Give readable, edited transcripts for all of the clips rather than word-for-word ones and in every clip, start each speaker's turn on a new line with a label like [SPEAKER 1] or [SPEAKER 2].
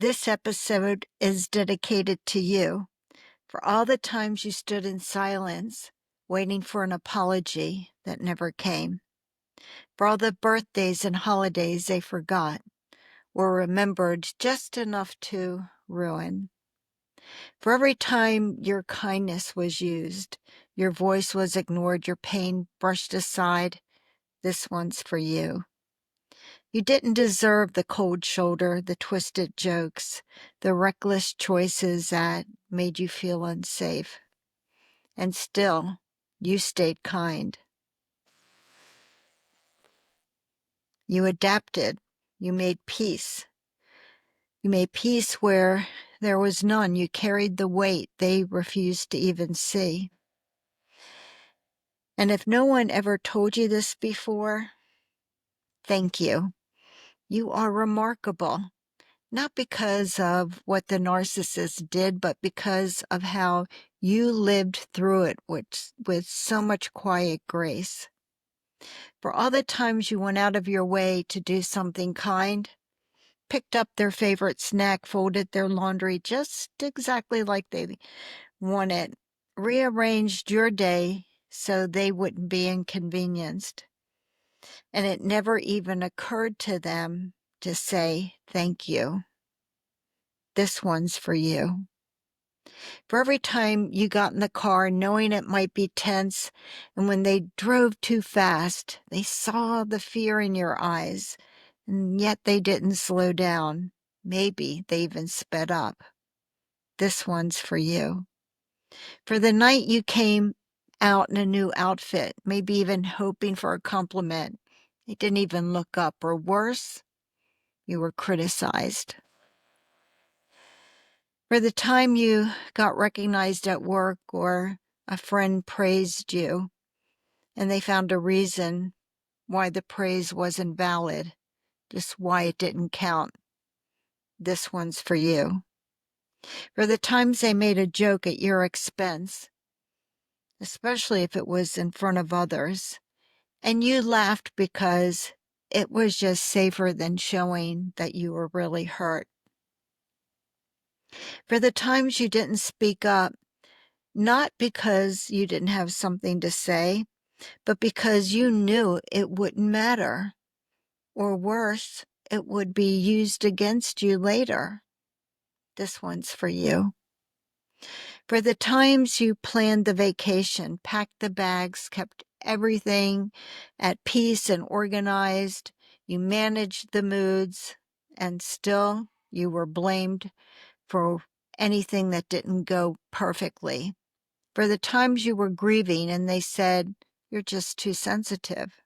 [SPEAKER 1] This episode is dedicated to you for all the times you stood in silence, waiting for an apology that never came, for all the birthdays and holidays they forgot, were remembered just enough to ruin. For every time your kindness was used, your voice was ignored, your pain brushed aside, this one's for you. You didn't deserve the cold shoulder, the twisted jokes, the reckless choices that made you feel unsafe. And still, you stayed kind. You adapted. You made peace. You made peace where there was none. You carried the weight they refused to even see. And if no one ever told you this before, thank you. You are remarkable. Not because of what the narcissist did, but because of how you lived through it with so much quiet grace. For all the times you went out of your way to do something kind, picked up their favorite snack, folded their laundry just exactly like they wanted, rearranged your day so they wouldn't be inconvenienced. And it never even occurred to them to say thank you. This one's for you. For every time you got in the car knowing it might be tense, and when they drove too fast, they saw the fear in your eyes, and yet they didn't slow down. Maybe they even sped up. This one's for you. For the night you came out in a new outfit, maybe even hoping for a compliment, they didn't even look up, or worse, you were criticized. For the time you got recognized at work or a friend praised you and they found a reason why the praise wasn't valid, just why it didn't count. This one's for you. For the times they made a joke at your expense, especially if it was in front of others, and you laughed because it was just safer than showing that you were really hurt. For the times you didn't speak up, not because you didn't have something to say, but because you knew it wouldn't matter. Or worse, it would be used against you later. This one's for you. For the times you planned the vacation, packed the bags, kept everything at peace and organized, you managed the moods, and still you were blamed for anything that didn't go perfectly. For the times you were grieving and they said, you're just too sensitive.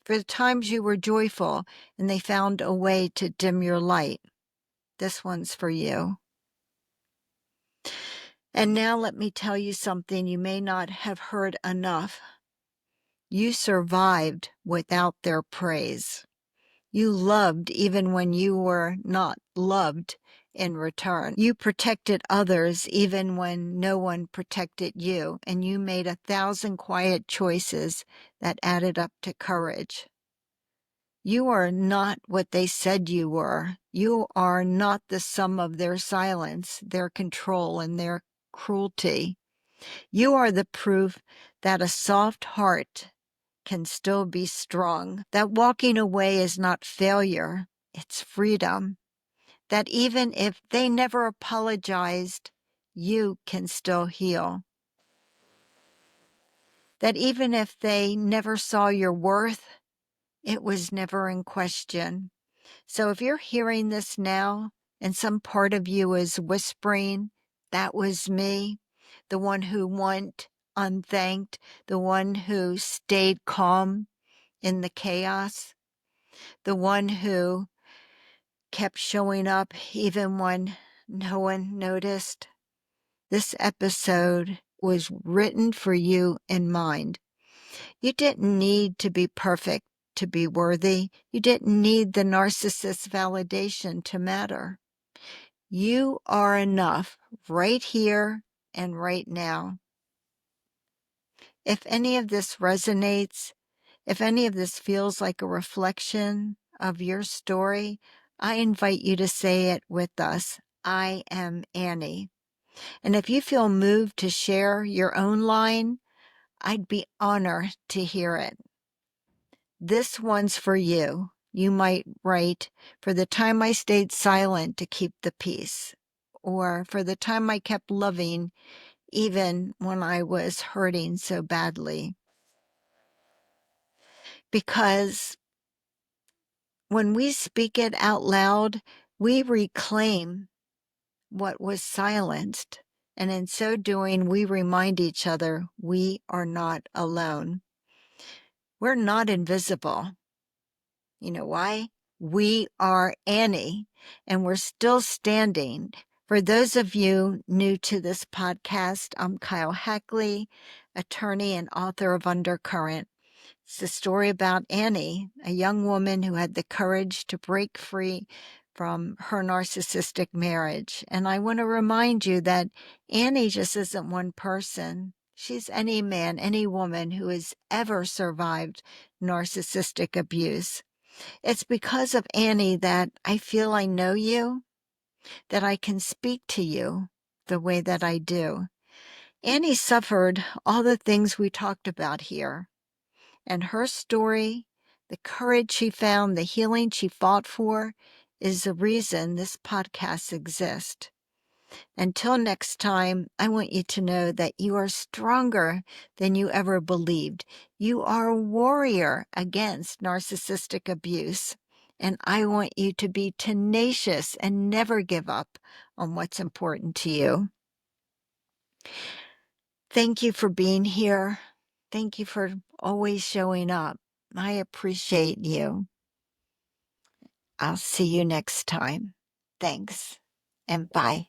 [SPEAKER 1] For the times you were joyful and they found a way to dim your light. This one's for you. And now let me tell you something you may not have heard enough. You survived without their praise. You loved even when you were not loved in return. You protected others even when no one protected you, and you made 1,000 quiet choices that added up to courage. You are not what they said you were. You are not the sum of their silence, their control, and their cruelty. You are the proof that a soft heart can still be strong, that walking away is not failure, it's freedom, that even if they never apologized, you can still heal, that even if they never saw your worth, it was never in question. So if you're hearing this now and some part of you is whispering, that was me, the one who went unthanked, the one who stayed calm in the chaos, the one who kept showing up even when no one noticed. This episode was written for you in mind. You didn't need to be perfect to be worthy. You didn't need the narcissist's validation to matter. You are enough right here and right now. If any of this resonates, if any of this feels like a reflection of your story, I invite you to say it with us. I am Annie. And if you feel moved to share your own line, I'd be honored to hear it. This one's for you. You might write, for the time I stayed silent to keep the peace, or for the time I kept loving even when I was hurting so badly. Because when we speak it out loud, we reclaim what was silenced. And in so doing, we remind each other we are not alone. We're not invisible. You know why? We are Annie, and we're still standing. For those of you new to this podcast, I'm Kyle Hackley, attorney and author of Undercurrent. It's the story about Annie, a young woman who had the courage to break free from her narcissistic marriage. And I want to remind you that Annie just isn't one person. She's any man, any woman who has ever survived narcissistic abuse. It's because of Annie that I feel I know you, that I can speak to you the way that I do. Annie suffered all the things we talked about here. And her story, the courage she found, the healing she fought for, is the reason this podcast exists. Until next time, I want you to know that you are stronger than you ever believed. You are a warrior against narcissistic abuse. And I want you to be tenacious and never give up on what's important to you. Thank you for being here. Thank you for always showing up. I appreciate you. I'll see you next time. Thanks and bye.